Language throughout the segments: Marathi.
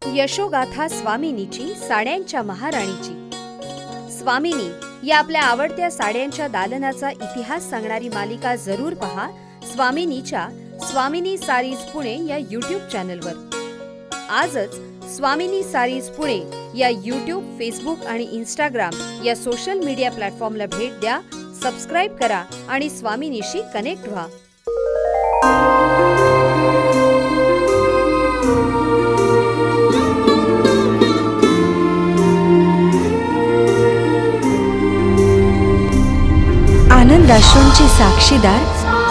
यशोगाथा स्वामिनीची, साड्यांच्या महाराणीची. स्वामिनी या आपल्या आवडत्या साड्यांच्या दालनाचा इतिहास सांगणारी मालिका जरूर पहा स्वामिनीच्या स्वामिनी सारीज पुणे या यूट्यूब चॅनलवर. आजच स्वामिनी सारीज पुणे या यूट्यूब, फेसबुक आणि इंस्टाग्राम या सोशल मीडिया प्लॅटफॉर्मला भेट द्या, सबस्क्राईब करा आणि स्वामिनीशी कनेक्ट व्हा. आनंदाश्रूंची साक्षीदार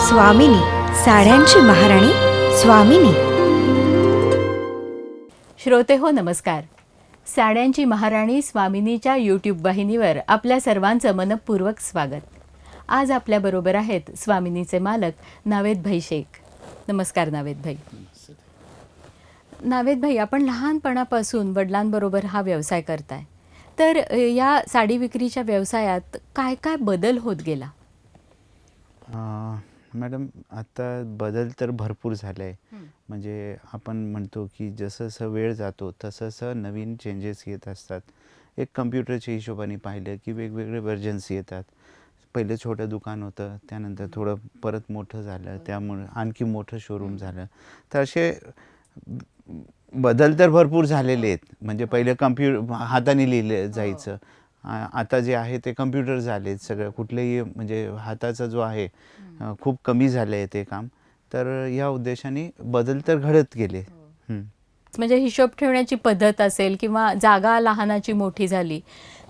स्वामिनी, साड्यांची महाराणी स्वामिनी. श्रोते हो, नमस्कार. साड्यांची महाराणी स्वामिनीच्या यूट्यूब वाहिनीवर आपल्या सर्वांचं मनपूर्वक स्वागत. आज आपल्याबरोबर आहेत स्वामिनीचे मालक नावेदभाई शेख. नमस्कार नावेदभाई. नावेदभाई, आपण लहानपणापासून वडिलांबरोबर हा व्यवसाय करताय, तर या साडी विक्रीच्या व्यवसायात काय काय बदल होत गेला? मॅडम, आता बदल तर भरपूर झाला आहे. म्हणजे आपण म्हणतो की जसं जसं वेळ जातो तसं नवीन चेंजेस येत असतात. एक कम्प्युटरच्या हिशोबाने पाहिलं की वेगवेगळे व्हर्जन्स येतात. पहिलं छोटं दुकान होतं, त्यानंतर थोडं परत मोठं झालं, त्यामुळे आणखी मोठं शोरूम झालं. तर असे बदल तर भरपूर झालेले आहेत. म्हणजे पहिलं हाताने लिहिलं जायचं, आता जे आहे ते कम्प्युटर झाले. सगळं कुठलेही म्हणजे हाताचा जो आहे खूप कमी झालं आहे ते काम. तर या उद्देशाने बदल तर घडत गेले. म्हणजे हिशोब ठेवण्याची पद्धत असेल किंवा जागा लहानाची मोठी झाली,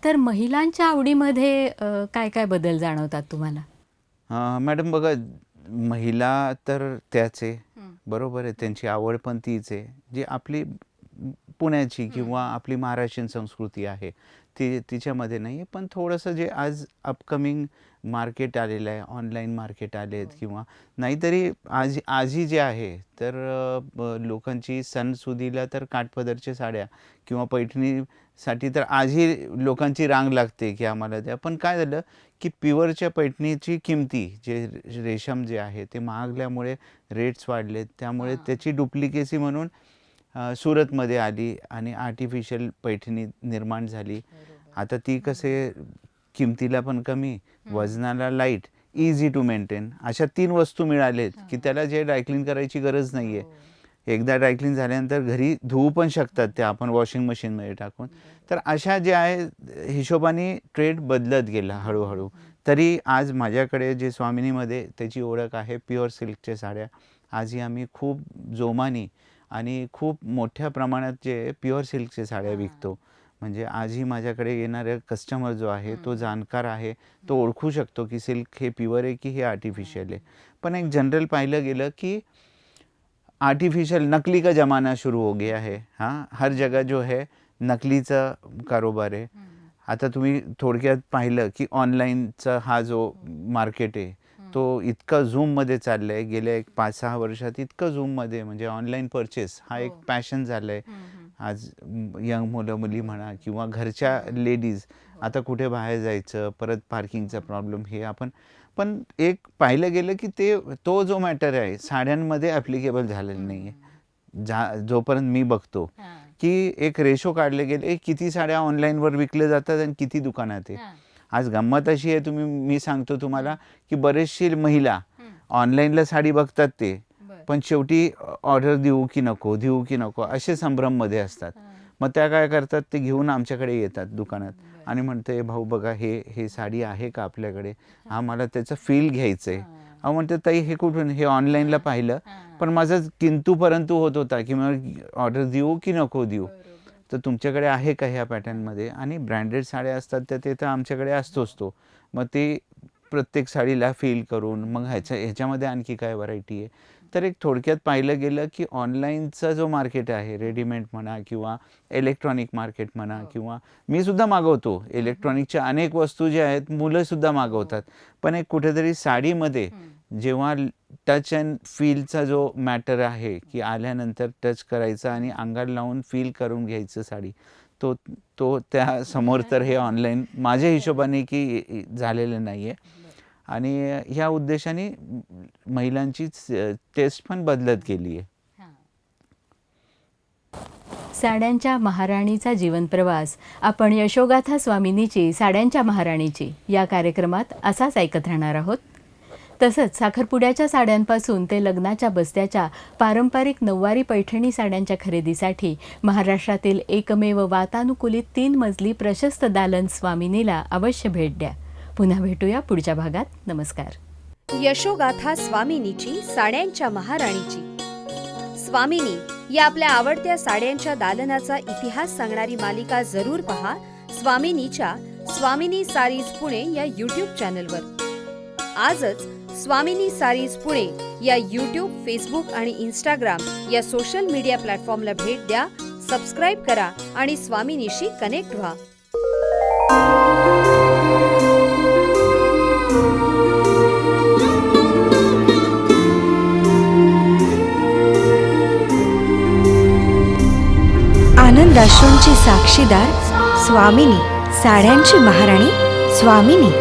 तर महिलांच्या आवडीमध्ये काय काय बदल जाणवतात तुम्हाला? मॅडम बघा, महिला तर त्याच आहे, बरोबर आहे, त्यांची आवड पण तीच आहे. जी आपली पुण्याची किंवा आपली महाराष्ट्रीयन संस्कृती आहे ती तिच्यामध्ये नाही आहे. पण थोडंसं जे आज अपकमिंग मार्केट आलेलं आहे, ऑनलाईन मार्केट आले आहेत, किंवा नाहीतरी आजही जे आहे तर लोकांची सणसुदीला तर काठपदरच्या साड्या किंवा पैठणीसाठी तर आजही लोकांची रांग लागते की आम्हाला द्या. पण काय झालं की प्युअरच्या पैठणीची किमती, जे रेशम जे आहे ते महागल्यामुळे रेट्स वाढलेत. त्यामुळे त्याची डुप्लिकेसी म्हणून सुरतमध्ये आली आणि आर्टिफिशियल पैठणी निर्माण झाली. आता ती कसे किमतीला पण कमी, वजनाला लाईट, इझी टू मेंटेन, अशा 3 वस्तू मिळालेत की त्याला जे ड्रायक्लीन करायची गरज नाही आहे. एकदा ड्रायक्लीन झाल्यानंतर घरी धुवू पण शकतात त्या आपण वॉशिंग मशीनमध्ये टाकून. तर अशा जे आहे हिशोबाने ट्रेड बदलत गेला हळूहळू. तरी आज माझ्याकडे जे स्वामिनीमध्ये त्याची ओळख आहे, प्युअर सिल्कच्या साड्या आजही आम्ही खूप जोमाने आणि खूप मोठ्या प्रमाणात जे प्युअर सिल्कच्या साड्या विकतो. म्हणजे आजही माझ्याकडे येणारा कस्टमर जो आहे तो जाणकार आहे, तो ओळखू शकतो की सिल्क हे प्युअर आहे की हे आर्टिफिशियल आहे. पण एक जनरल पाहिलं गेलं की आर्टिफिशियल नकली का ज़माना शुरू हो गया है. हर जगह जो है नकलीचा कारोबार आहे. आता तुम्ही थोडक्यात पाहिलं की ऑनलाईनचा हा जो मार्केट आहे तो इतका झूममध्ये चाललं आहे. गेल्या 5-6 वर्षात इतकं झूममध्ये, म्हणजे ऑनलाईन परचेस हा एक पॅशन झालं आहे. आज यंग मुलं मुली म्हणा किंवा घरच्या लेडीज, आता कुठे बाहेर जायचं, परत पार्किंगचा प्रॉब्लेम, हे आपण पण एक पाहिलं गेलं की तो जो मॅटर आहे साड्यांमध्ये ॲप्लिकेबल झालेला नाही आहे. जोपर्यंत मी बघतो की एक रेशो काढले गेले, किती साड्या ऑनलाईनवर विकल्या जातात आणि किती दुकानात आहे. आज गंमत अशी आहे, मी सांगतो तुम्हाला की बरेचशी महिला ऑनलाईनला साडी बघतात ते, पण शेवटी ऑर्डर देऊ की नको असे संभ्रममध्ये असतात. मग त्या काय करतात, ते घेऊन आमच्याकडे येतात दुकानात आणि म्हणते, भाऊ बघा हे साडी आहे का आपल्याकडे, मला त्याचं फील घ्यायचं आहे. म्हणते, ताई हे कुठून, हे ऑनलाईनला पाहिलं पण माझा किंतु परंतु होत होता की मग ऑर्डर देऊ की नको देऊ. तर तुमच्याकडे आहे का ह्या पॅटर्नमध्ये? आणि ब्रँडेड साड्या असतात त्या ते तर आमच्याकडे असतोच तो. मग ते प्रत्येक साडीला फील करून मग ह्याच्यामध्ये आणखी काय व्हरायटी आहे. तर एक थोडक्यात पाहिलं गेलं की ऑनलाईनचा जो मार्केट आहे, रेडीमेड म्हणा किंवा इलेक्ट्रॉनिक मार्केट म्हणा, किंवा मी सुद्धा मागवतो इलेक्ट्रॉनिकच्या अनेक वस्तू ज्या आहेत, मुलंसुद्धा मागवतात. पण एक कुठेतरी साडीमध्ये जेव्हा टच अँड फीलचा जो मॅटर आहे की आल्यानंतर टच करायचा आणि अंगाला लावून फील करून घ्यायचं साडी, तो त्या समोर तर हे ऑनलाईन माझ्या हिशोबाने की झालेलं नाही आहे. आणि ह्या उद्देशाने महिलांची टेस्ट पण बदलत गेली आहे. साड्यांच्या महाराणीचा जीवनप्रवास आपण यशोगाथा स्वामिनीची साड्यांच्या महाराणीची या कार्यक्रमात असाच ऐकत राहणार आहोत. तसंच साखरपुड्याच्या साड्यांपासून ते लग्नाच्या बस्त्याच्या पारंपरिक नऊवारी पैठणी साड्यांच्या खरेदीसाठी महाराष्ट्रातील एकमेव वातानुकूलित 3 मजली प्रशस्त दालन स्वामिनीला अवश्य भेट द्या. पुन्हा भेटूया पुढच्या भागात. नमस्कार. यशोगाथा स्वामिनीची साड्यांच्या महाराणीची. स्वामिनी या आपल्या आवडत्या साड्यांच्या दालनाचा इतिहास सांगणारी मालिका जरूर पहा स्वामिनीच्या स्वामिनी सारीज पुणे या यूट्यूब चॅनलवर. आजच स्वामिनी सारीज पुणे या यूट्यूब, फेसबुक आणि इंस्टाग्राम या सोशल मीडिया प्लॅटफॉर्मला भेट द्या, सबस्क्राईब करा आणि स्वामिनीशी कनेक्ट व्हा. आनंदाश्रूंची साक्षीदार स्वामिनी, साड्यांची महाराणी स्वामिनी.